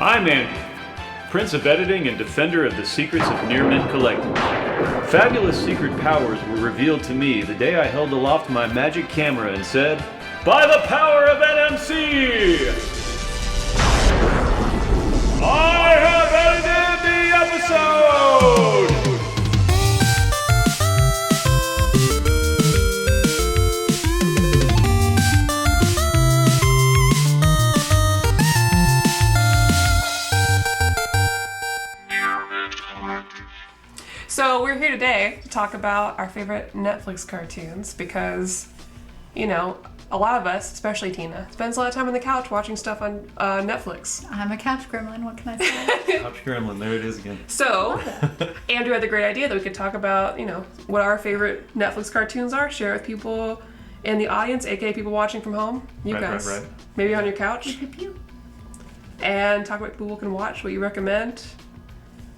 I'm Andy, Prince of Editing and Defender of the Secrets of HeManSkeletor. Fabulous secret powers were revealed to me the day I held aloft my magic camera and said, "By the power of NMC, I have edited the episode!" So we're here today to talk about our favorite Netflix cartoons because, you know, a lot of us, especially Tina, spends a lot of time on the couch watching stuff on Netflix. I'm a couch gremlin, what can I say? Couch gremlin, there it is again. So, Andrew had the great idea that we could talk about, you know, what our favorite Netflix cartoons are, share with people in the audience, aka people watching from home, you guys, right. maybe on your couch, Pew, pew, pew. and talk about what people can watch, what you recommend,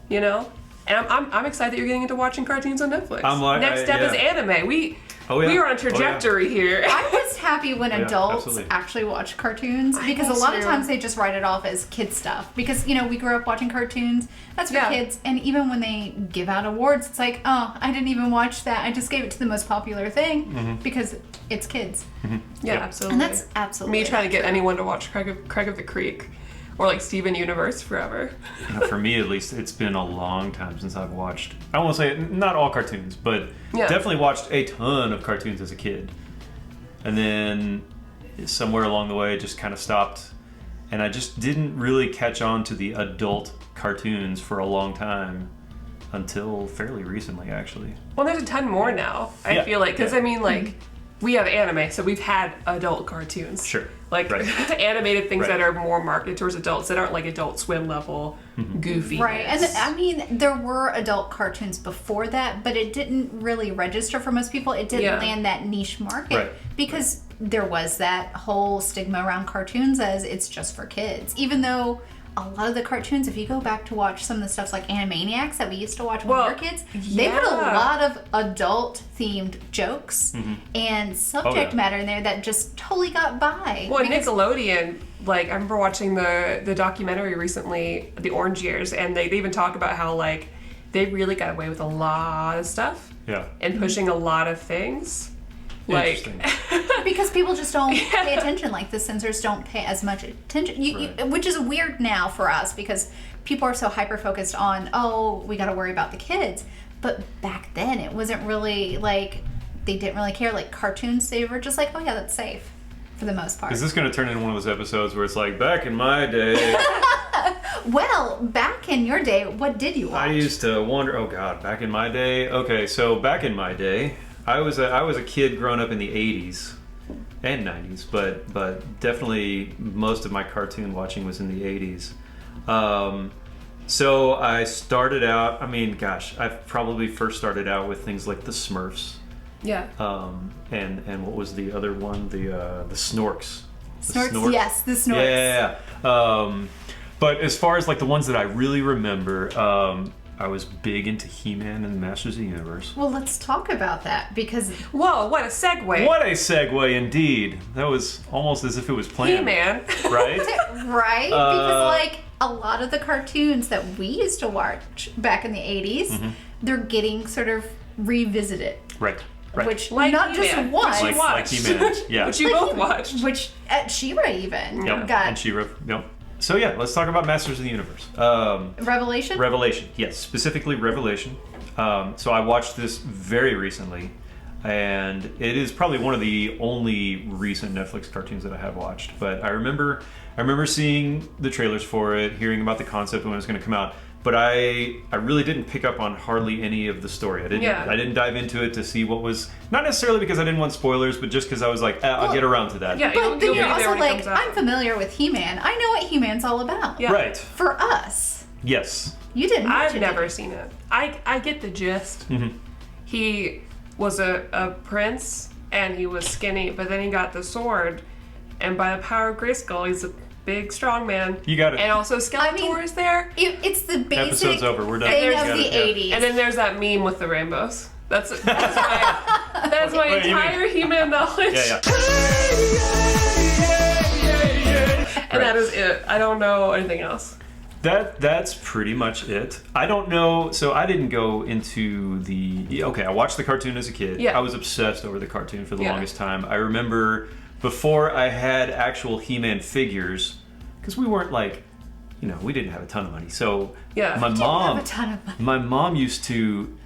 you know? And I'm excited that you're getting into watching cartoons on Netflix. Next step is anime. We are on a trajectory here. I'm just happy when adults absolutely. actually watch cartoons because a lot of times they just write it off as kid stuff. Because, you know, we grew up watching cartoons. That's for kids. And even when they give out awards, it's like, oh, I didn't even watch that. I just gave it to the most popular thing because it's kids. Yeah, absolutely. And that's absolutely me trying to get anyone to watch Craig of the Creek or like Steven Universe forever. You know, for me at least, it's been a long time since I've watched, I won't say not all cartoons, but definitely watched a ton of cartoons as a kid. And then somewhere along the way, just kind of stopped. And I just didn't really catch on to the adult cartoons for a long time until fairly recently, actually. Well, there's a ton more now, I feel like. Because, I mean, like, we have anime, so we've had adult cartoons. Sure. Like, animated things that are more marketed towards adults that aren't like Adult Swim level goofy. Right. And I mean, there were adult cartoons before that, but it didn't really register for most people. It didn't land that niche market because there was that whole stigma around cartoons as it's just for kids. Even though a lot of the cartoons, if you go back to watch some of the stuff like Animaniacs that we used to watch when we were kids, they put a lot of adult-themed jokes and subject matter in there that just totally got by. Well, Nickelodeon, like, I remember watching the documentary recently, The Orange Years, and they even talk about how, like, they really got away with a lot of stuff. Yeah. And pushing a lot of things. Like, because people just don't pay attention. Like the censors don't pay as much attention, which is weird now for us because people are so hyper focused on we got to worry about the kids. But back then it wasn't really like they didn't really care. Like cartoons, they were just like, oh yeah, that's safe for the most part. Is this going to turn into one of those episodes where it's like back in my day? Well, back in your day, what did you watch? I used to wonder. Oh God, back in my day. Okay, so back in my day. I was a kid growing up in the 80s and 90s, but definitely most of my cartoon watching was in the 80s. So I started out, I probably first started out with things like the Smurfs. Yeah. And what was the other one? The Snorks. Snorks? Yes, the Snorks. Yeah. But as far as like the ones that I really remember, I was big into He-Man and the Masters of the Universe. Well, let's talk about that because... Whoa, what a segue. What a segue indeed. That was almost as if it was planned. He-Man. Right? Right? Because, like, a lot of the cartoons that we used to watch back in the 80s, they're getting sort of revisited. Right. Which, like not He-Man. just once. Like He-Man, yeah. Which you both watched. Which, She-Ra even. Yep. Got And She-Ra, yep. So yeah, let's talk about Masters of the Universe. Revelation? Revelation, yes, specifically Revelation. So I watched this very recently, and it is probably one of the only recent Netflix cartoons that I have watched. But I remember seeing the trailers for it, hearing about the concept when it was going to come out. But I really didn't pick up on hardly any of the story. I didn't dive into it to see what was, not necessarily because I didn't want spoilers, but just because I was like, I'll get around to that. Yeah, but then you're also like, I'm I'm familiar with He-Man. I know what He-Man's all about. Yeah. Right. For us. Yes. You didn't watch I've never seen it. I get the gist. He was a prince, and he was skinny, but then he got the sword, and by the power of Grayskull, he's a big, strong man. You got it. And also Skeletor is there. It's the basic Episode's over. We're done. thing You of got the it, 80s. And then there's that meme with the rainbows. That's my entire He-Man knowledge. Yeah. And that is it. I don't know anything else. That's pretty much it. I don't know. So I didn't go into I watched the cartoon as a kid. Yeah. I was obsessed over the cartoon for the longest time. I remember before I had actual He-Man figures, because we weren't like, we didn't have a ton of money. So my mom used to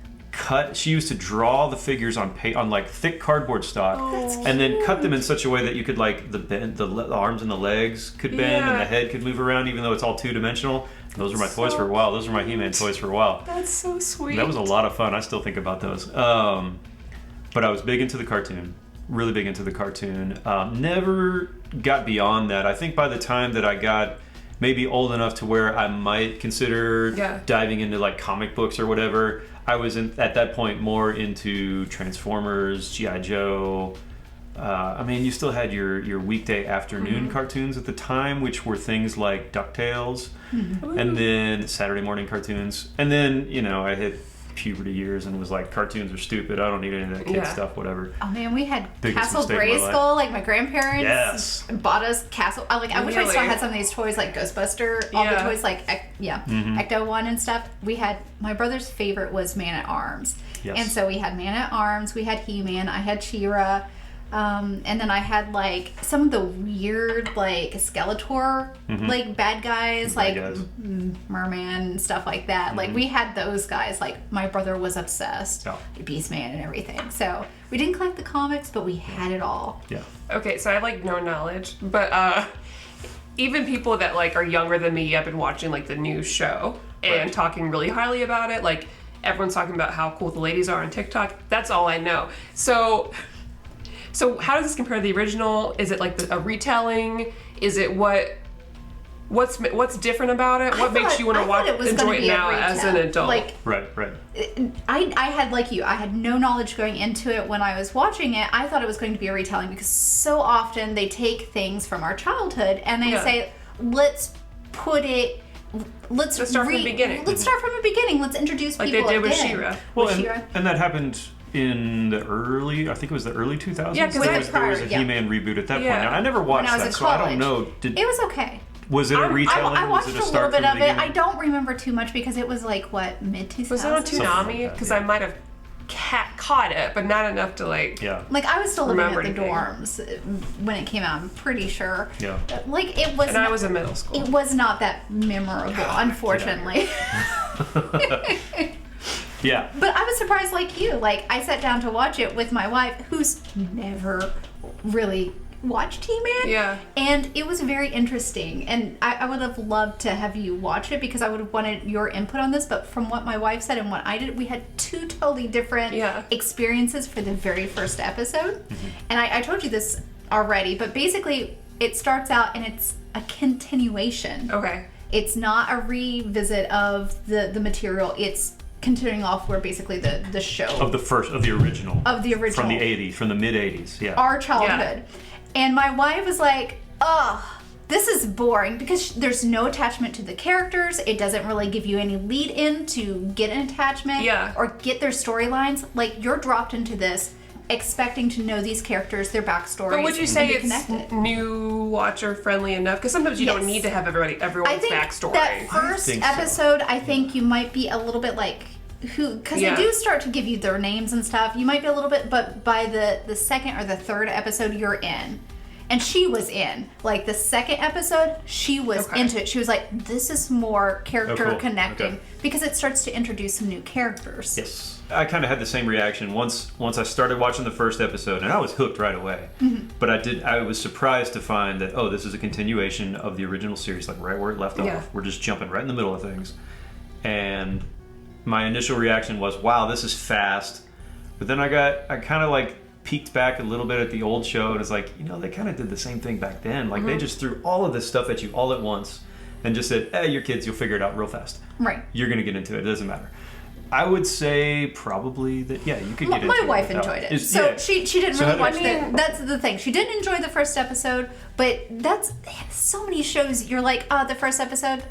she used to draw the figures on like thick cardboard stock, and then cut them in such a way that you could like the arms and the legs could bend and the head could move around, even though it's all two-dimensional. Those were my toys for a while. Those were my He-Man toys for a while. That's so sweet. That was a lot of fun. I still think about those. But I was big into the cartoon. Really big into the cartoon. Never got beyond that. I think by the time that I got maybe old enough to where I might consider diving into like comic books or whatever, I was at that point more into Transformers, G.I. Joe. You still had your weekday afternoon cartoons at the time, which were things like DuckTales, and then Saturday morning cartoons. And then, I hit puberty years and was like, cartoons are stupid. I don't need any of that kid stuff, whatever. Oh man, we had Biggest Castle Grayskull. Like my grandparents bought us Castle. I wish I still had some of these toys like Ghostbuster, all the toys like Ecto One and stuff. My brother's favorite was Man at Arms, and so we had Man at Arms, we had He-Man, I had She-Ra. And then I had like some of the weird like Skeletor like bad guys Merman and stuff like that. Like we had those guys. Like my brother was obsessed. Beastman and everything. So we didn't collect the comics, but we had it all. Yeah. Okay, so I have like no knowledge, but even people that like are younger than me have been watching like the new show and talking really highly about it. Like everyone's talking about how cool the ladies are on TikTok. That's all I know. So how does this compare to the original? Is it like a retelling? Is it what's different about it? What makes you want to enjoy it now as an adult? Like, right. I had, like you, I had no knowledge going into it when I was watching it. I thought it was going to be a retelling because so often they take things from our childhood and they say, let's start from the beginning. Let's start from the beginning. Let's introduce people like they did with She-Ra. Well, and that happened in the early 2000s. Yeah, because there was a He-Man reboot at that point. Now, I never watched that, so I don't know. It was okay. Was it a retelling? I watched a little bit of it. I don't remember too much because it was like mid-2000s. Was it on Toonami? Because I might have caught it, but not enough to like. Yeah. Like I was still living at the dorms when it came out. I'm pretty sure. Yeah. Like it was. And I was in middle school. It was not that memorable, unfortunately. Yeah. But I was surprised like you. Like I sat down to watch it with my wife, who's never really watched He-Man. Yeah. And it was very interesting. And I would have loved to have you watch it because I would have wanted your input on this. But from what my wife said and what I did, we had two totally different experiences for the very first episode. And I told you this already, but basically it starts out and it's a continuation. Okay. It's not a revisit of the material. It's continuing off where basically the show of the original from the 80s, from the mid 80s, our childhood. And my wife was like, oh, this is boring because there's no attachment to the characters. It doesn't really give you any lead in to get an attachment or get their storylines. Like you're dropped into this expecting to know these characters, their backstories. But would you say it's new watcher friendly enough? Because sometimes you don't need to have everyone's backstory. That first episode, I think you might be a little bit like because they do start to give you their names and stuff. You might be a little bit, but by the second or the third episode, you're in. And she was in. Like the second episode, she was into it. She was like, this is more character connecting because it starts to introduce some new characters. Yes. I kind of had the same reaction once I started watching the first episode, and I was hooked right away. But I was surprised to find that, this is a continuation of the original series, like right where it left off. We're just jumping right in the middle of things. And my initial reaction was, wow, this is fast. But then I kind of like peeked back a little bit at the old show and it's like, they kind of did the same thing back then. Like they just threw all of this stuff at you all at once and just said, hey, you're kids, you'll figure it out real fast. Right. You're going to get into it. It doesn't matter. I would say probably that, you could get into it. My wife enjoyed it. She didn't really watch it. That's the thing. She didn't enjoy the first episode, but that's so many shows. You're like, the first episode,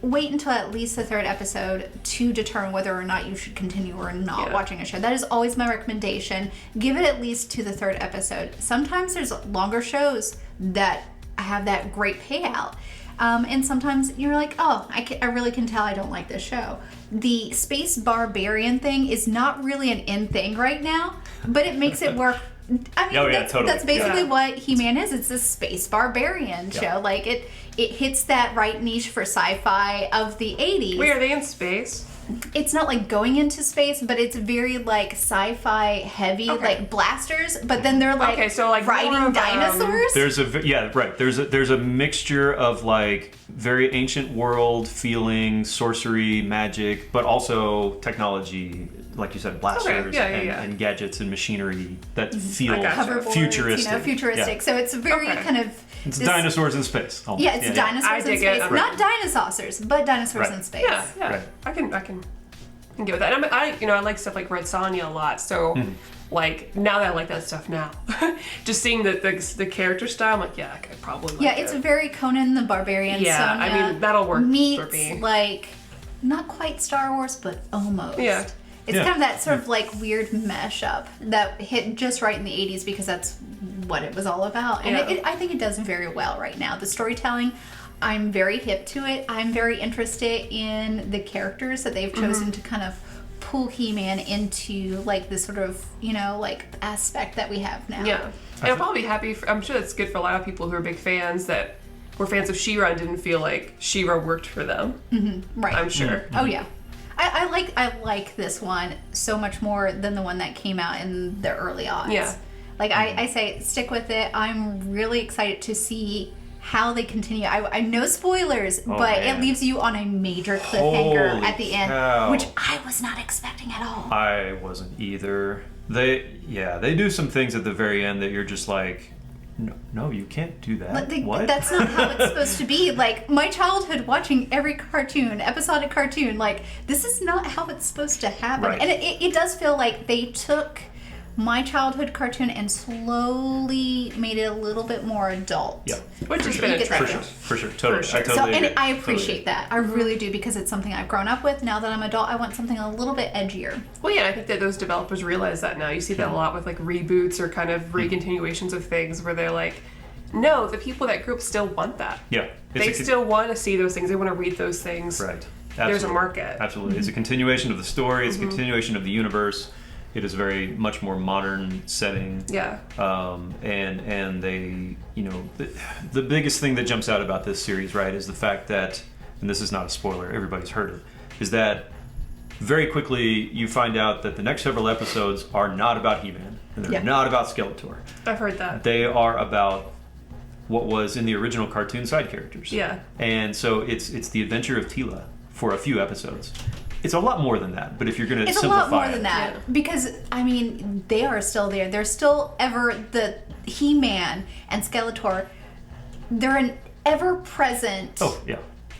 wait until at least the third episode to determine whether or not you should continue or not watching a show. That is always my recommendation. Give it at least to the third episode. Sometimes there's longer shows that have that great payout. And sometimes you're like, oh, I really can tell I don't like this show. The space barbarian thing is not really an in thing right now, but it makes it work. I mean, that's basically what He-Man is. It's a space barbarian show. Like, it hits that right niche for sci-fi of the 80s. Wait, are they in space? It's not like going into space, but it's very like sci-fi heavy, like blasters. But then they're like, so like riding dinosaurs. There's a mixture of like very ancient world feeling, sorcery, magic, but also technology, like you said, blasters and gadgets and machinery that feel futuristic. Futuristic. Yeah. So it's very kind of. It's dinosaurs in space. Almost. Yeah, it's dinosaurs in space. Not dinosaurs, but dinosaurs in space. Yeah. Right. I can get with that. And I like stuff like Red Sonja a lot. So, like, now that I like that stuff now, just seeing the character style, I'm like, I could probably like it's very Conan the Barbarian. Yeah, Sonja I mean, that'll work meets, for me. Like, not quite Star Wars, but almost. Yeah. It's kind of that sort of like weird mashup that hit just right in the 80s because that's what it was all about. And I think it does very well right now. The storytelling, I'm very hip to it. I'm very interested in the characters that they've chosen to kind of pull He-Man into like this sort of, like aspect that we have now. Yeah. And I'm probably happy. I'm sure that's good for a lot of people who are big fans that were fans of She-Ra and didn't feel like She-Ra worked for them. Mm-hmm. Right. I'm sure. Oh, yeah. I like this one so much more than the one that came out in the early aughts. Yeah. Like, I say, stick with it. I'm really excited to see how they continue. I know spoilers, but it leaves you on a major cliffhanger at the end, which I was not expecting at all. I wasn't either. They do some things at the very end that you're just like, no, you can't do that. What? That's not how it's supposed to be. Like, my childhood watching every episodic cartoon, like, this is not how it's supposed to happen. Right. And it does feel like they took my childhood cartoon and slowly made it a little bit more adult. Yeah. Which has been a trend. For sure. Totally. I totally agree. And I appreciate that. I really do, because it's something I've grown up with. Now that I'm an adult, I want something a little bit edgier. Well, yeah, I think that those developers realize that now. You see that a lot with like reboots or kind of recontinuations of things where they're like, no, the people that grew up still want that. Yeah. They still want to see those things. They want to read those things. Right. Absolutely. There's a market. Absolutely. It's a continuation of the story. It's a continuation of the universe. It is very much more modern setting. Yeah. And they, the biggest thing that jumps out about this series, right, is the fact that, and this is not a spoiler, everybody's heard it, is that very quickly you find out that the next several episodes are not about He-Man, and they're not about Skeletor. I've heard that. They are about what was in the original cartoon side characters. Yeah. And so it's the adventure of Teela for a few episodes. It's a lot more than that, but if you're going to simplify it. It's a lot more than that, because, I mean, they are still there. They're still the He-Man and Skeletor, they're an ever-present,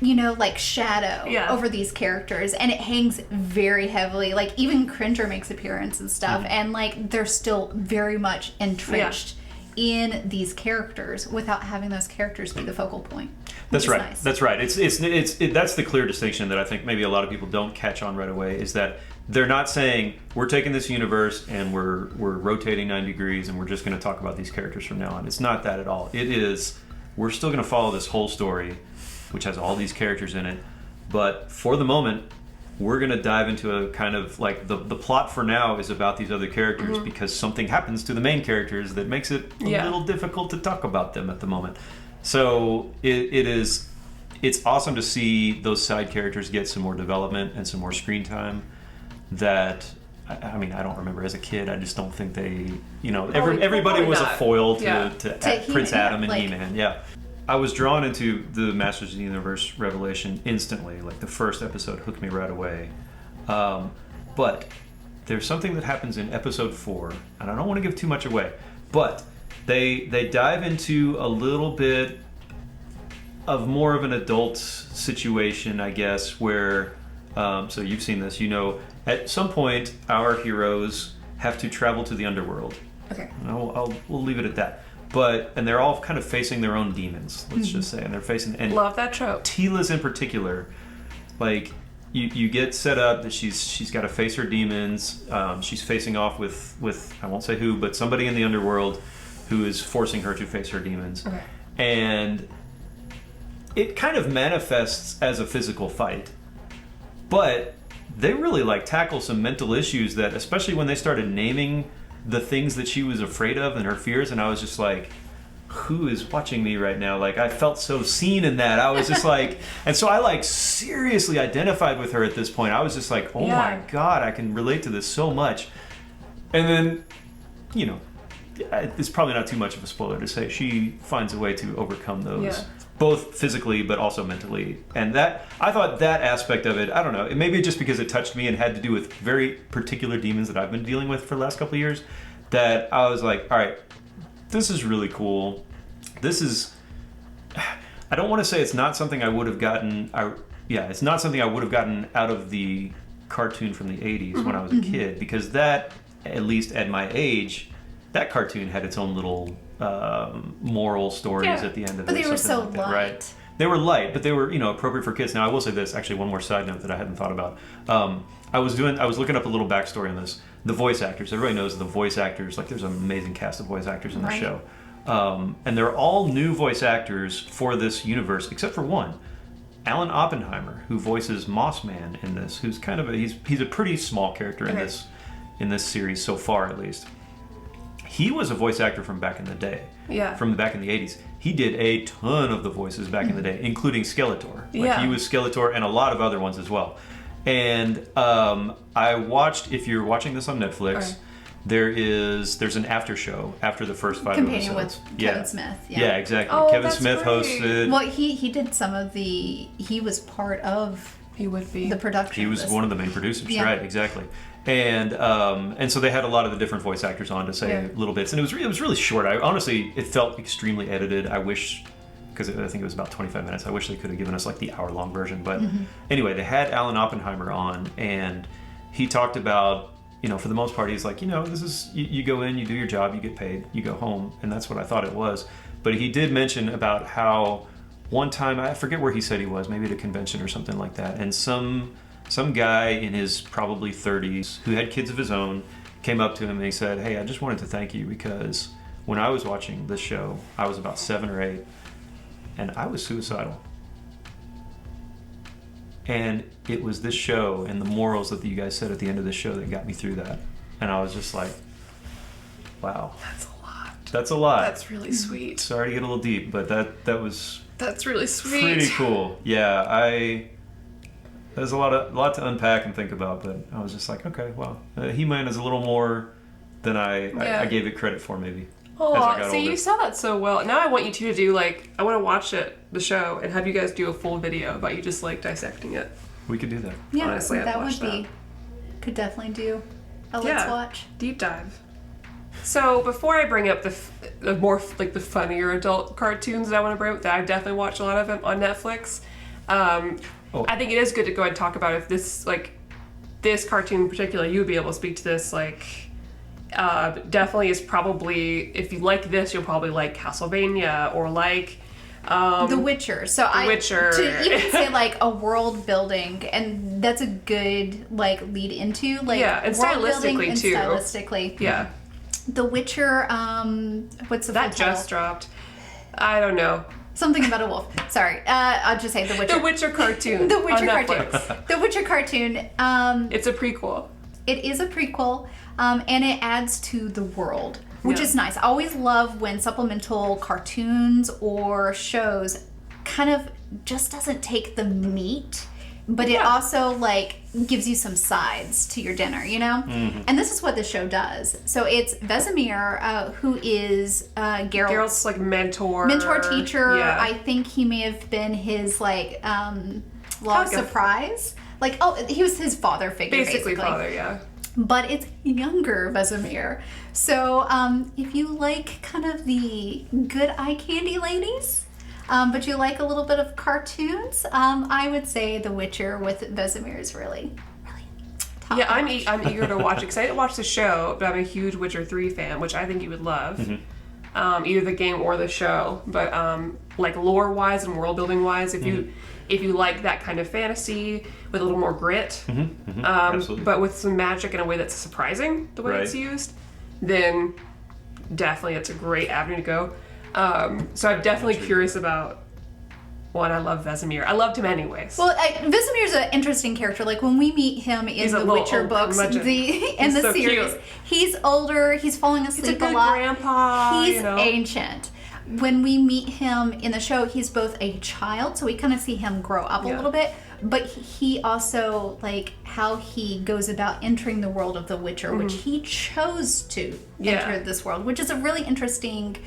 like shadow over these characters, and it hangs very heavily. Like, even Cringer makes appearance and stuff, and, like, they're still very much entrenched in these characters without having those characters be the focal point. That's right. Nice. That's right. That's the clear distinction that I think maybe a lot of people don't catch on right away, is that they're not saying we're taking this universe and we're rotating 90 degrees and we're just going to talk about these characters from now on. It's not that at all. It is, we're still going to follow this whole story, which has all these characters in it, but for the moment, we're going to dive into a kind of like the plot for now is about these other characters because something happens to the main characters that makes it a little difficult to talk about them at the moment. So it's awesome to see those side characters get some more development and some more screen time that, I mean, I don't remember as a kid. I just don't think they, everybody was a foil to Prince Adam and He-Man. Yeah. I was drawn into the Masters of the Universe Revelation instantly. Like, the first episode hooked me right away. But there's something that happens in episode 4, and I don't want to give too much away, but they dive into a little bit of more of an adult situation, I guess, where, so you've seen this, at some point our heroes have to travel to the underworld. Okay. We'll leave it at that. And they're all kind of facing their own demons, let's just say, and they're facing. And love that trope. Teela's in particular, like you get set up that she's got to face her demons. She's facing off with I won't say who, but somebody in the underworld who is forcing her to face her demons. Okay. And it kind of manifests as a physical fight, but they really like tackle some mental issues that, especially when they started naming the things that she was afraid of and her fears, and I was just like, who is watching me right now? Like, I felt so seen in that. I was just like, and so I like seriously identified with her at this point. I was just like, oh my God, I can relate to this so much. And then, you know, it's probably not too much of a spoiler to say she finds a way to overcome those, both physically but also mentally. And that, I thought that aspect of it, I don't know, maybe just because it touched me and had to do with very particular demons that I've been dealing with for the last couple of years, that I was like, all right, this is really cool. This is, I don't want to say it's not something I would have gotten, it's not something I would have gotten out of the cartoon from the 80s when I was a kid, because that, at least at my age, that cartoon had its own little moral stories at the end of it. But they were so like light. That, right? They were light, but they were, appropriate for kids. Now, I will say this, actually, one more side note that I hadn't thought about. I was looking up a little backstory on this. The voice actors, everybody knows the voice actors, like there's an amazing cast of voice actors in the show. And they're all new voice actors for this universe, except for one. Alan Oppenheimer, who voices Mossman in this, who's kind of he's a pretty small character in this series so far, at least. He was a voice actor from back in the day. Yeah. From back in the 80s. He did a ton of the voices back in the day, including Skeletor. He was Skeletor and a lot of other ones as well. And I watched, if you're watching this on Netflix, there's an after show after the first 5 Companion episodes. with Kevin Smith. Yeah, exactly. Oh, Kevin Smith hosted. Well, he did some of he was part of the production. He was one of the main producers, right, exactly. And so they had a lot of the different voice actors on to say little bits. And it was really short. Honestly, it felt extremely edited. I wish, because I think it was about 25 minutes, I wish they could have given us like the hour-long version. But anyway, they had Alan Oppenheimer on, and he talked about, for the most part, he's like, this is, you go in, you do your job, you get paid, you go home. And that's what I thought it was. But he did mention about how one time, I forget where he said he was, maybe at a convention or something like that, and some guy in his probably 30s who had kids of his own came up to him and he said, hey, I just wanted to thank you because when I was watching this show, I was about 7 or 8, and I was suicidal. And it was this show and the morals that you guys said at the end of the show that got me through that. And I was just like, wow. That's a lot. That's a lot. That's really sweet. Sorry to get a little deep, but that's really sweet. Pretty cool. Yeah, there's a lot to unpack and think about, but I was just like, okay, wow. He-Man is a little more than I gave it credit for, maybe. Oh, see, you saw that so well. Now I want you two to do, I want to watch the show, and have you guys do a full video about you just, dissecting it. We could do that. Yeah, honestly, that would be... Could definitely do a Let's Watch. Deep dive. So, before I bring up the more, the funnier adult cartoons that I want to bring up, that I've definitely watched a lot of them on Netflix, I think it is good to go ahead and talk about if this, this cartoon in particular, you would be able to speak to this, definitely is probably, if you like this, you'll probably like Castlevania or The Witcher. So Witcher. To even say a world building, and that's a good lead into and stylistically too. Stylistically, yeah. The Witcher. What's the that just dropped? I don't know. Something about a wolf. Sorry, I'll just say The Witcher. The Witcher cartoon. The Witcher cartoon. The Witcher cartoon. It's a prequel. It is a prequel, and it adds to the world, which is nice. I always love when supplemental cartoons or shows kind of just doesn't take the meat, but it also gives you some sides to your dinner, Mm-hmm. And this is what the show does. So it's Vesemir, who is Geralt's mentor teacher. Yeah. I think he may have been his log surprise. He was his father figure, basically. Father, yeah. But it's younger Vesemir. So if you like kind of the good eye candy ladies, but you like a little bit of cartoons, I would say The Witcher with Vesemir is really top notch. I'm eager to watch it because I didn't watch the show, but I'm a huge Witcher 3 fan, which I think you would love. Mm-hmm. Either the game or the show. But lore-wise and world-building-wise, if you like that kind of fantasy with a little more grit, but with some magic in a way that's surprising, the way it's used, then definitely it's a great avenue to go. So I'm definitely curious about Well, and I love Vesemir. I loved him anyways. Well, Vesemir's an interesting character. Like when we meet him in the Witcher books, in the so series, cute. He's older. He's falling asleep He's a good lot. grandpa. He's ancient. When we meet him in the show, he's both a child, so we kind of see him grow up a little bit. But he also, like, how he goes about entering the world of The Witcher, which he chose to enter this world, which is a really interesting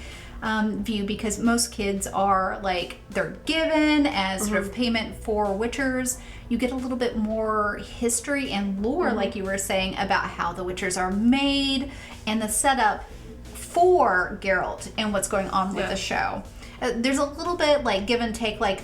view, because most kids are, like, they're given as sort of payment for Witchers. You get a little bit more history and lore, like you were saying, about how the Witchers are made and the setup for Geralt and what's going on with the show. There's a little bit, like, give and take, like,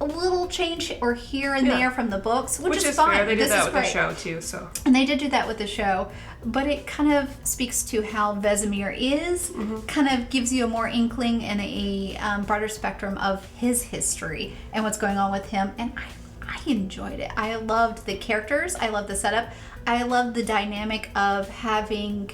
a little change or here and there from the books, which is fine. Fair. They did this that is with the show too, so. And they did do that with the show, but it kind of speaks to how Vesemir is, kind of gives you a more inkling and a broader spectrum of his history and what's going on with him, and I enjoyed it. I loved the characters, I loved the setup, I loved the dynamic of having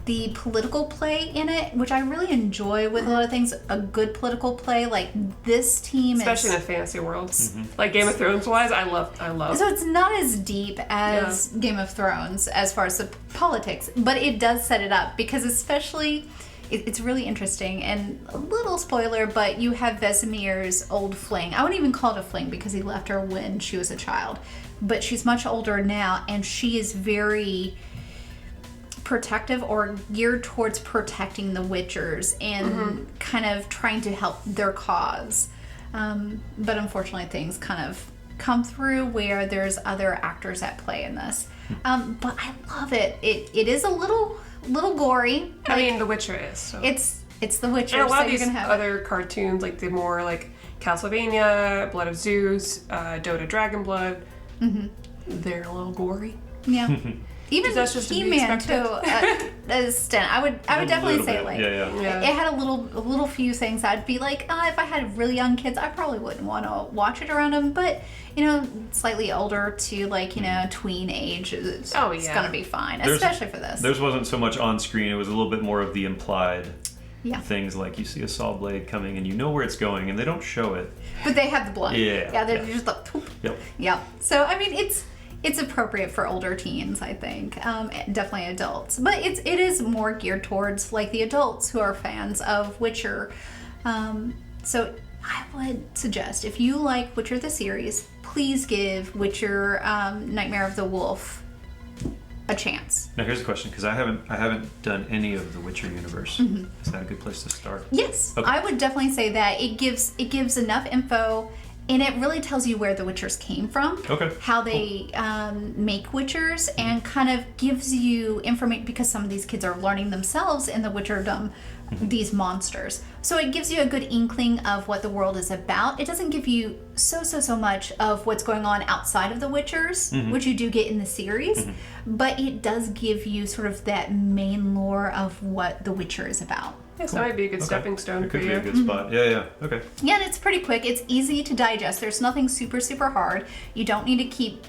the political play in it, which I really enjoy with a lot of things. A good political play, like this team, especially in a fantasy world, like Game of Thrones wise. I love. So it's not as deep as Game of Thrones as far as the politics, but it does set it up, because especially it's really interesting. And a little spoiler, but you have Vesemir's old fling. I wouldn't even call it a fling because he left her when she was a child, but she's much older now, and she is very protective or geared towards protecting the Witchers and kind of trying to help their cause. But unfortunately things kind of come through where there's other actors at play in this. But I love it. It is a little gory. I mean, The Witcher is. So. It's The Witcher. And a lot so of these you're gonna have other cartoons, like the more like Castlevania, Blood of Zeus, Dota Dragon Blood, they're a little gory. Yeah. Even that's just HeMan to an extent. I would definitely say bit. like Yeah. it had a little few things I'd be like, if I had really young kids, I probably wouldn't want to watch it around them. But slightly older to like tween age, it's gonna be fine, especially for this. Theirs wasn't so much on screen; it was a little bit more of the implied. Things like you see a saw blade coming and you know where it's going, and they don't show it. But they have the blood. They're just like, Yep. So I mean, it's appropriate for older teens, I think. Definitely adults. But it is more geared towards like the adults who are fans of Witcher. So I would suggest, if you like Witcher the series, please give Witcher Nightmare of the Wolf a chance. Now here's a question, because I haven't done any of the Witcher universe. Is that a good place to start? Yes, okay. I would definitely say that it gives enough info. And it really tells you where the Witchers came from, how they make Witchers, and kind of gives you information, because some of these kids are learning themselves in the Witcherdom, these monsters. So it gives you a good inkling of what the world is about. It doesn't give you so much of what's going on outside of the Witchers, which you do get in the series, but it does give you sort of that main lore of what the Witcher is about. Yes, that might be a good stepping stone for you. It could be a good spot. Yeah. Okay. Yeah, and it's pretty quick. It's easy to digest. There's nothing super hard. You don't need to keep,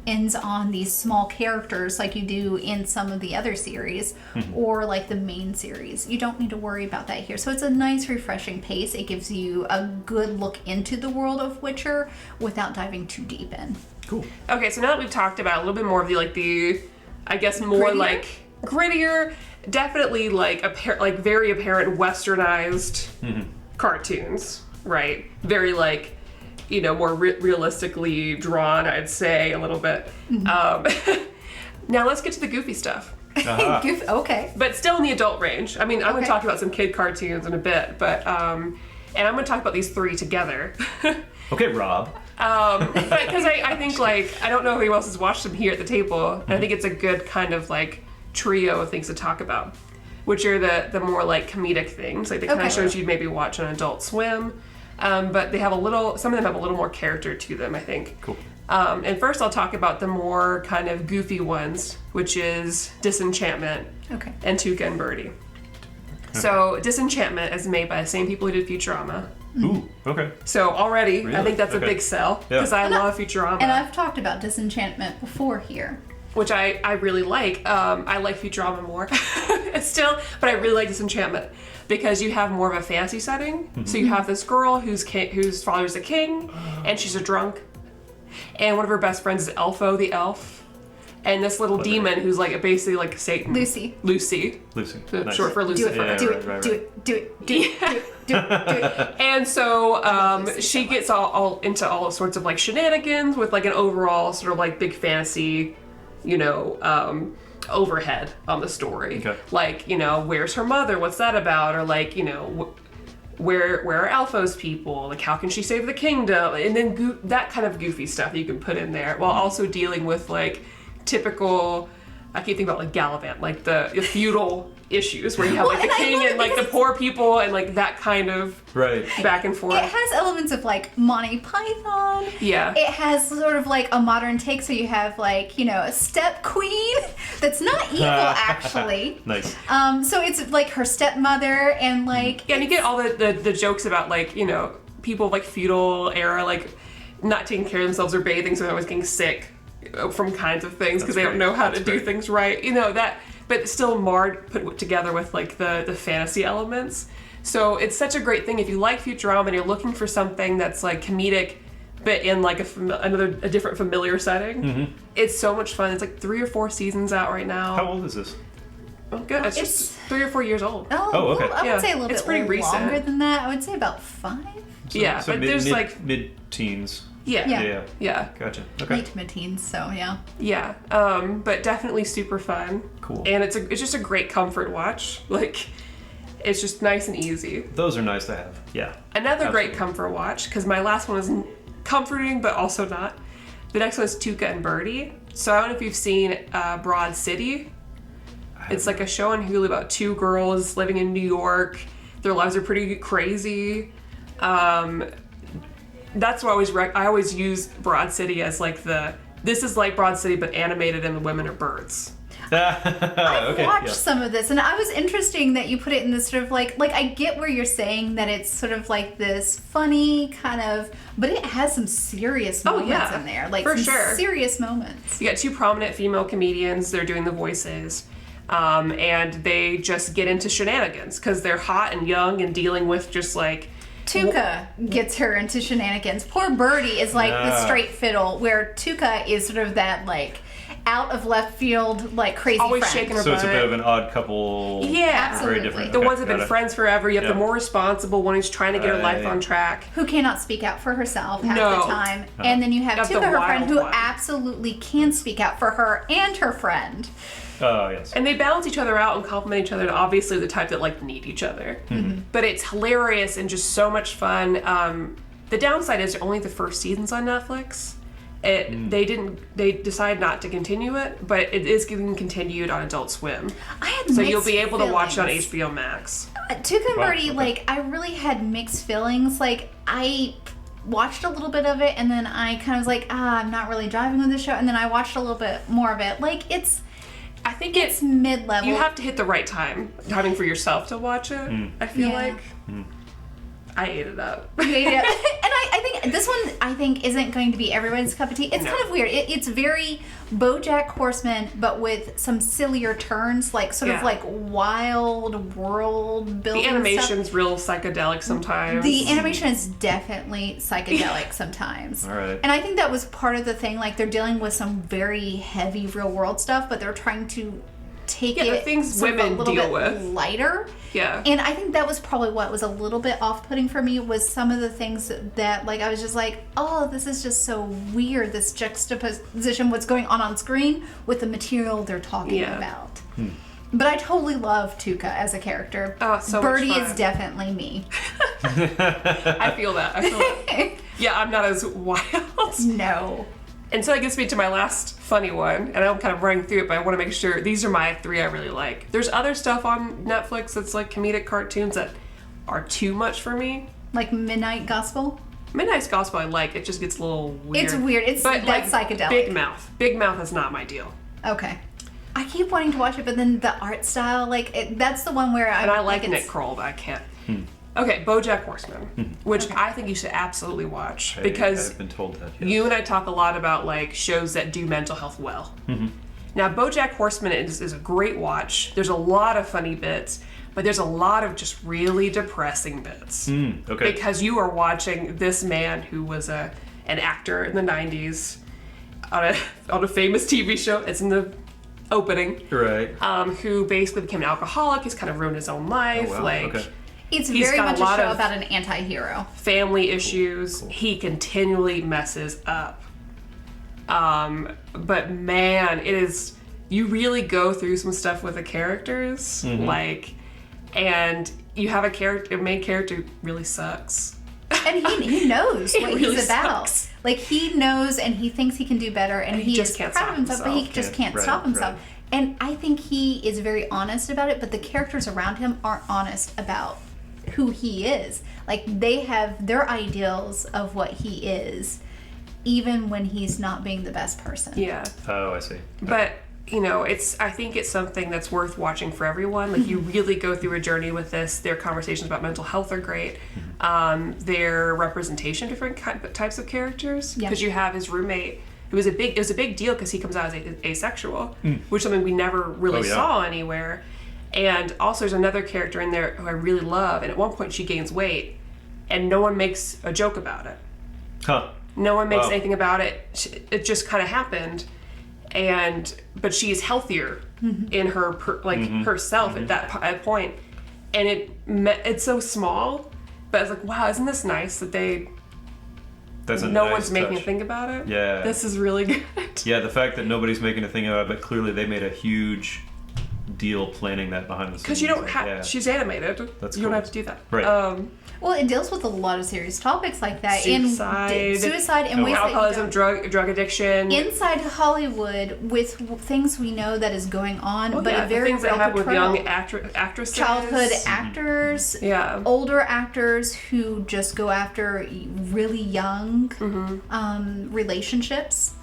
ends on these small characters like you do in some of the other series or like the main series. You don't need to worry about that here. So it's a nice, refreshing pace. It gives you a good look into the world of Witcher without diving too deep in. Cool. Okay, so now that we've talked about a little bit more of the I guess more like grittier, definitely like very apparent westernized cartoons, right? Very like more realistically drawn, I'd say, a little bit. Now let's get to the goofy stuff. Okay. But still in the adult range. I mean, I'm going to talk about some kid cartoons in a bit, but and I'm going to talk about these three together. Okay, Rob. Because I think like I don't know who else has watched them here at the table, and I think it's a good kind of like trio of things to talk about, which are the more like comedic things, like the kind of shows you'd maybe watch on Adult Swim, but they have some of them have a little more character to them, I think. Cool. And first I'll talk about the more kind of goofy ones, which is Disenchantment and Tuka and Birdie. So Disenchantment is made by the same people who did Futurama. Ooh, okay. So already, really? I think that's a big sell, because I love Futurama. And I've talked about Disenchantment before here. Which I really like. I like Futurama more still, but I really like Disenchantment. because you have more of a fantasy setting. So you have this girl whose father's a king, and she's a drunk, and one of her best friends is Elfo the elf. And this little demon who's like basically like Satan. Lucy. Nice. Short for Lucifer. Do it. And so she gets all into all sorts of like shenanigans with like an overall sort of like big fantasy, overhead on the story. Okay. Like, where's her mother? What's that about? Or like, where are Alpha's people? Like, how can she save the kingdom? And then that kind of goofy stuff you can put in there while also dealing with like typical, I keep thinking about like Gallivant, like the feudal issues where you have like the king and like the poor people and like that kind of back and forth. It has elements of like Monty Python. Yeah. It has sort of like a modern take, so you have like, a step queen that's not evil actually. Nice. So it's like her stepmother and like... Yeah, and you get all the jokes about like, people of like feudal era, like not taking care of themselves or bathing, so they're always getting sick from kinds of things because they don't know how to do things right. But still put together with like the fantasy elements. So it's such a great thing if you like Futurama and you're looking for something that's like comedic, but in like a different familiar setting. Mm-hmm. It's so much fun. It's like 3 or 4 seasons out right now. How old is this? Oh, good. It's just 3 or 4 years old. Oh, okay. I would say a little bit pretty longer recent. than that. I would say about 5. So there's like mid-teens. Yeah. Gotcha. Okay. Late mid-teens, so yeah. Yeah, but definitely super fun. Cool. And it's just a great comfort watch. Like, it's just nice and easy. Those are nice to have. Yeah. Another great comfort watch, because my last one is comforting, but also not. The next one is Tuka and Birdie. So I don't know if you've seen Broad City. It's like a show on Hulu about 2 girls living in New York. Their lives are pretty crazy. That's what I always use Broad City as like this is like Broad City but animated and the women are birds. I've watched some of this and I was interesting that you put it in this sort of like I get where you're saying that it's sort of like this funny kind of, but it has some serious moments in there. Like serious moments. You got 2 prominent female comedians, they're doing the voices. And they just get into shenanigans because they're hot and young and dealing with just like Tuka gets her into shenanigans. Poor Birdie is like the straight fiddle, where Tuka is sort of that like out of left field, like crazy always friend. shaking her So butt. it's a bit of an odd couple. Yeah, absolutely. Very different. The ones that have been friends forever. You have the more responsible one who's trying to get her life on track. Who cannot speak out for herself half the time. And then you have Tuka, her friend, who absolutely can speak out for her and her friend. Oh, yes. And they balance each other out and compliment each other, and obviously the type that like need each other. Mm-hmm. But it's hilarious and just so much fun. The downside is only the first season's on Netflix. They decided not to continue it, but it is getting continued on Adult Swim. So you'll be able to watch it on HBO Max. Tuka and Birdie, like I really had mixed feelings. Like I watched a little bit of it, and then I kind of was like, I'm not really driving with this show. And then I watched a little bit more of it. Like I think it's mid-level. You have to hit the right timing for yourself to watch it. I feel like I ate it up. You ate it up. And I think this one isn't going to be everyone's cup of tea. It's kind of weird. It's very BoJack Horseman, but with some sillier turns, like sort of like wild world building. The animation's real psychedelic sometimes. The animation is definitely psychedelic sometimes. All right. And I think that was part of the thing. Like they're dealing with some very heavy real world stuff, but they're trying to take the things women a little deal bit with lighter. Yeah. And I think that was probably what was a little bit off-putting for me, was some of the things that like I was just like, oh, this is just so weird, this juxtaposition, what's going on screen with the material they're talking about. But I totally love Tuka as a character. Oh, so Birdie much fun. is definitely me. I feel that. Yeah, I'm not as wild. No. And so that gets me to my last funny one, and I'm kind of running through it, but I want to make sure these are my 3 I really like. There's other stuff on Netflix that's like comedic cartoons that are too much for me. Like Midnight Gospel? Midnight's Gospel I like, it just gets a little weird. It's weird, that's psychedelic. Big Mouth. Big Mouth is not my deal. Okay. I keep wanting to watch it, but then the art style, that's the one where I like Nick Kroll, but I can't. Okay, BoJack Horseman, which I think you should absolutely watch because I've been told that. Yes. You and I talk a lot about like shows that do mental health well. Now, BoJack Horseman is a great watch. There's a lot of funny bits, but there's a lot of just really depressing bits. Okay. Because you are watching this man who was an actor in the 90s on a famous TV show. It's in the opening. Right. Who basically became an alcoholic. He's kind of ruined his own life. Oh, wow. Okay. It's he's very got much a a lot show of about an anti-hero. family issues. Cool. He continually messes up. But man, it is, you really go through some stuff with the characters, and you have a main character who really sucks. And he knows what really he's about. sucks. Like, he knows and he thinks he can do better, and he just is can't proud of stop himself, but he himself. just can't Right, stop himself. right. And I think he is very honest about it, but the characters around him aren't honest about who he is. Like, they have their ideals of what he is, even when he's not being the best person. Yeah. Oh, I see. But I think it's something that's worth watching for everyone. Like, you really go through a journey with this. Their conversations about mental health are great. Their representation of different types of characters, because you have his roommate. It was a big deal because he comes out as asexual, which is something we never really saw anywhere. And also, there's another character in there who I really love. And at one point, she gains weight, and no one makes a joke about it. Huh. No one makes anything about it. It just kind of happened. But she's healthier in her herself at that point, and it's so small, but it's like, wow, isn't this nice that no one's making a thing about it? Yeah, this is really good. Yeah, the fact that nobody's making a thing about it, but clearly they made a huge deal planning that behind the scenes. Because you don't have, she's animated. That's you cool. don't have to do that. Right. Well, it deals with a lot of serious topics like that. Suicide in ways alcoholism, that drug addiction. inside Hollywood, with things we know that is going on, but a very things real that happen with portrayal. young actresses, Childhood actors, older actors who just go after really young relationships.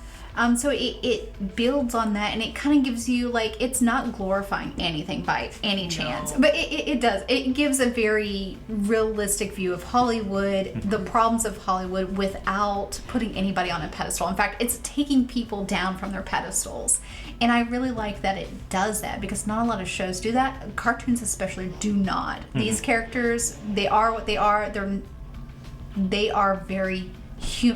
So it builds on that, and it kind of gives you, like, it's not glorifying anything by any chance, but it does. It gives a very realistic view of Hollywood, the problems of Hollywood, without putting anybody on a pedestal. In fact, it's taking people down from their pedestals. And I really like that it does that, because not a lot of shows do that. Cartoons especially do not. These characters, they are what they are. They are very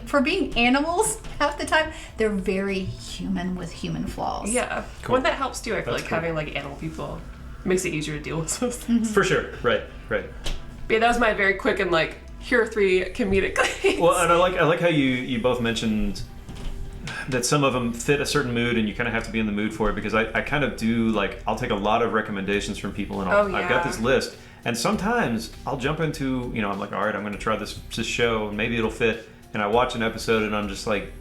for being animals half the time, they're very human with human flaws. Yeah. Cool. One that helps too, I feel like having like animal people makes it easier to deal with those things. For sure. Right. But yeah, that was my very quick and like, here are 3 comedic things. Well, and I like how you both mentioned that some of them fit a certain mood, and you kind of have to be in the mood for it, because I kind of do, like, I'll take a lot of recommendations from people, and I've got this list, and sometimes I'll jump into, I'm like, all right, I'm going to try this show, and maybe it'll fit. And I watch an episode and I'm just like,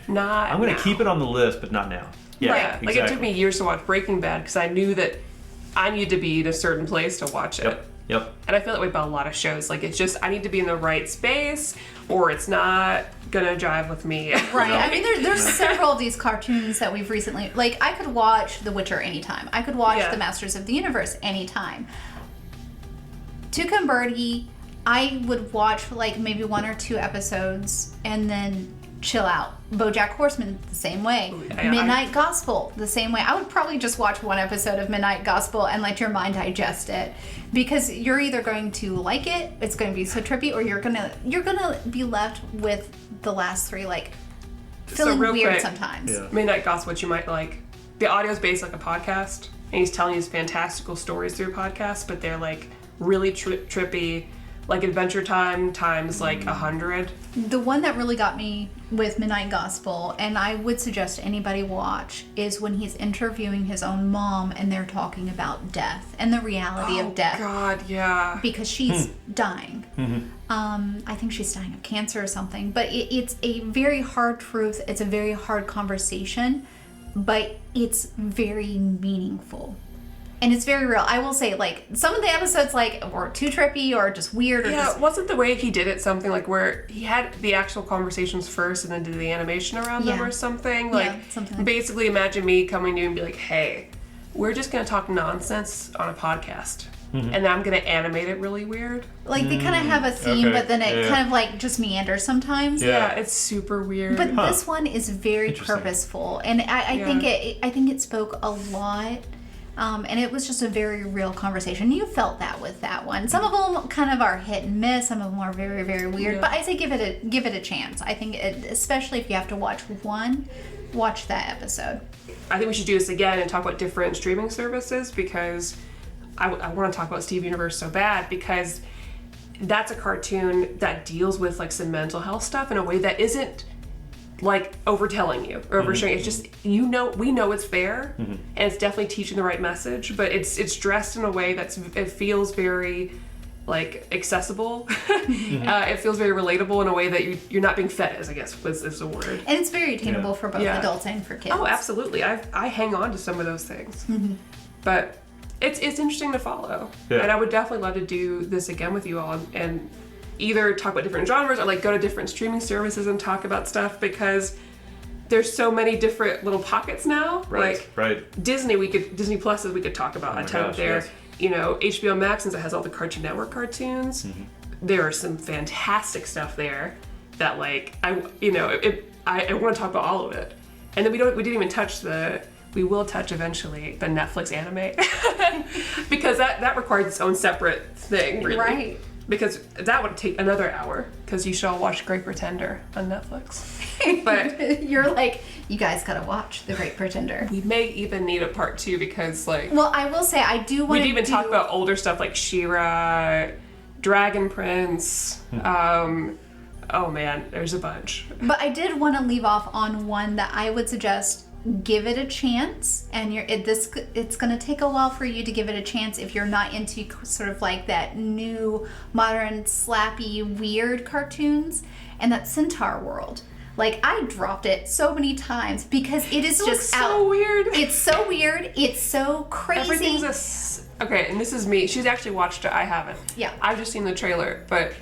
I'm going to keep it on the list, but not now. Yeah, right. Exactly. Like, it took me years to watch Breaking Bad because I knew that I need to be in a certain place to watch it. Yep. And I feel that way about a lot of shows. Like, it's just, I need to be in the right space or it's not going to jive with me. Right. I mean, there's several of these cartoons that we've recently, like, I could watch The Witcher anytime. I could watch The Masters of the Universe anytime. Tuka and Birdie, I would watch like maybe 1 or 2 episodes and then chill out. BoJack Horseman, the same way. Midnight Gospel, the same way. I would probably just watch 1 episode of Midnight Gospel and let your mind digest it, because you're either going to like it, it's going to be so trippy, or you're gonna be left with the last 3 like feeling weird quick, sometimes. Yeah. Midnight Gospel, which you might like. The audio is based like a podcast, and he's telling you his fantastical stories through a podcast, but they're like really trippy. Like Adventure Time times like 100. The one that really got me with Midnight Gospel, and I would suggest anybody watch, is when he's interviewing his own mom and they're talking about death and the reality of death. Oh God, yeah. Because she's dying. I think she's dying of cancer or something. But it's a very hard truth. It's a very hard conversation, but it's very meaningful. And it's very real. I will say, like, some of the episodes, like, were too trippy or just weird. Or just... wasn't the way he did it something like where he had the actual conversations first and then did the animation around them or something? Like, something. Basically, imagine me coming to you and be like, hey, we're just going to talk nonsense on a podcast. And I'm going to animate it really weird. Like, they kind of have a theme, but then it kind of, like, just meanders sometimes. Yeah, it's super weird. But this one is very purposeful. And I think it spoke a lot And it was just a very real conversation. You felt that with that one. Some of them kind of are hit and miss. Some of them are very, very weird. Yeah. But I say give it a chance. I think, especially if you have to watch one, watch that episode. I think we should do this again and talk about different streaming services, because I want to talk about Steve Universe so bad, because that's a cartoon that deals with like some mental health stuff in a way that isn't like overtelling you or overshowing. It's just, we know it's there, and it's definitely teaching the right message, but it's dressed in a way it feels very like accessible. It feels very relatable in a way that you're not being fed, as I guess is the word. And it's very attainable for both adults and for kids. Oh, absolutely. I hang on to some of those things. But it's interesting to follow. Yeah. And I would definitely love to do this again with you all, and either talk about different genres or like go to different streaming services and talk about stuff, because there's so many different little pockets now. Right. Disney Plus, we could talk about a ton there. Yes. You know, HBO Max, since it has all the Cartoon Network cartoons, there are some fantastic stuff there that like I want to talk about all of it. And then we didn't even touch we will touch eventually the Netflix anime because that requires its own separate thing, really. Right. Because that would take another hour, because you should all watch Great Pretender on Netflix. But you're like, you guys gotta watch The Great Pretender. We may even need a part 2, because like... Well, I will say, I do want to even talk about older stuff like She-Ra, Dragon Prince, oh man, there's a bunch. But I did want to leave off on one that I would suggest. Give it a chance, and it's going to take a while for you to give it a chance if you're not into sort of like that new modern slappy weird cartoons, and that Centaur World. Like, I dropped it so many times because it is just so weird. It's so weird. It's so crazy. Everything's okay, and this is me. She's actually watched it. I haven't. Yeah. I've just seen the trailer, but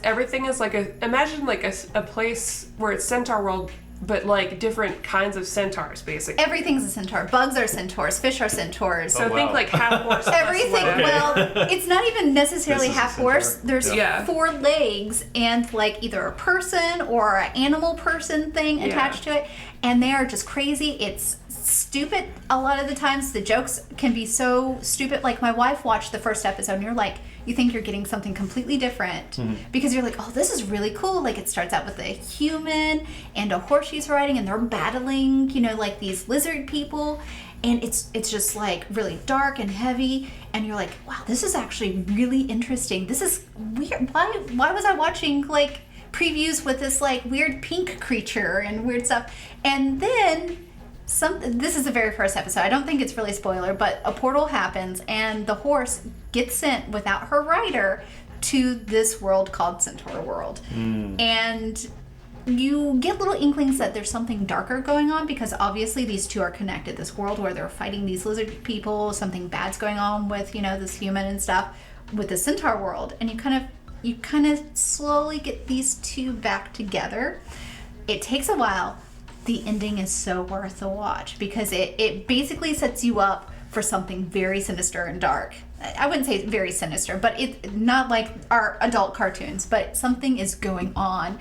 everything is like imagine like a place where it's Centaur World, but like different kinds of centaurs, basically. Everything's a centaur. Bugs are centaurs. Fish are centaurs. So think like half horse. Everything. Well, it's not even necessarily half horse. There's 4 legs and like either a person or an animal person thing attached to it, and they are just crazy. It's stupid a lot of the times. The jokes can be so stupid. Like, my wife watched the first episode, and you're like, you think you're getting something completely different because you're like, oh, this is really cool. Like, it starts out with a human and a horse she's riding, and they're battling, like these lizard people, and it's just like really dark and heavy, and you're like, wow, this is actually really interesting. This is weird. Why was I watching like previews with this like weird pink creature and weird stuff? And then this is the very first episode. I don't think it's really spoiler, but a portal happens and the horse gets sent without her rider to this world called Centaur World. And you get little inklings that there's something darker going on, because obviously these two are connected. This world where they're fighting these lizard people, something bad's going on with, this human and stuff, with the Centaur World. And you kind of slowly get these two back together. It takes a while. The ending is so worth the watch, because it basically sets you up for something very sinister and dark. I wouldn't say very sinister, but it's not like our adult cartoons, but something is going on,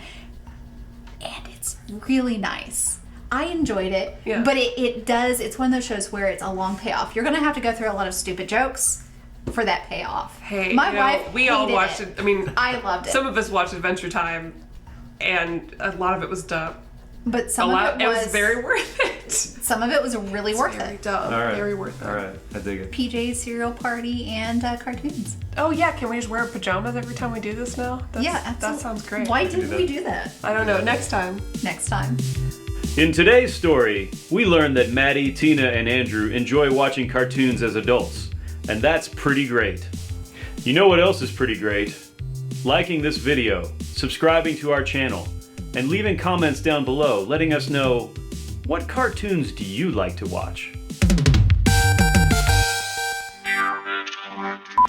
and it's really nice. I enjoyed it, but it's one of those shows where it's a long payoff. You're going to have to go through a lot of stupid jokes for that payoff. Hey, my wife we all watched it. I mean, I loved it. Some of us watched Adventure Time, and a lot of it was dumb. But some of it was very worth it. Some of it was really worth it. Dumb. All right. Very worth it. All right, I dig it. PJ's cereal party and cartoons. Oh yeah, can we just wear pajamas every time we do this now? Absolutely. That sounds great. Why didn't we do that? I don't know. Next time. In today's story, we learned that Maddie, Tina, and Andrew enjoy watching cartoons as adults, and that's pretty great. You know what else is pretty great? Liking this video, subscribing to our channel, and leaving comments down below letting us know, what cartoons do you like to watch?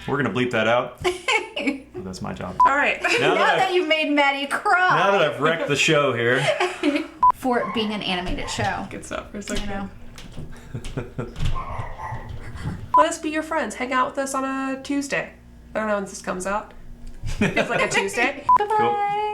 We're gonna bleep that out. That's my job. All right. Now that you've made Maddie cry. Now that I've wrecked the show here. For it being an animated show. Good stuff for a second. Let us be your friends. Hang out with us on a Tuesday. I don't know when this comes out. Feels like a Tuesday. Bye-bye. Cool.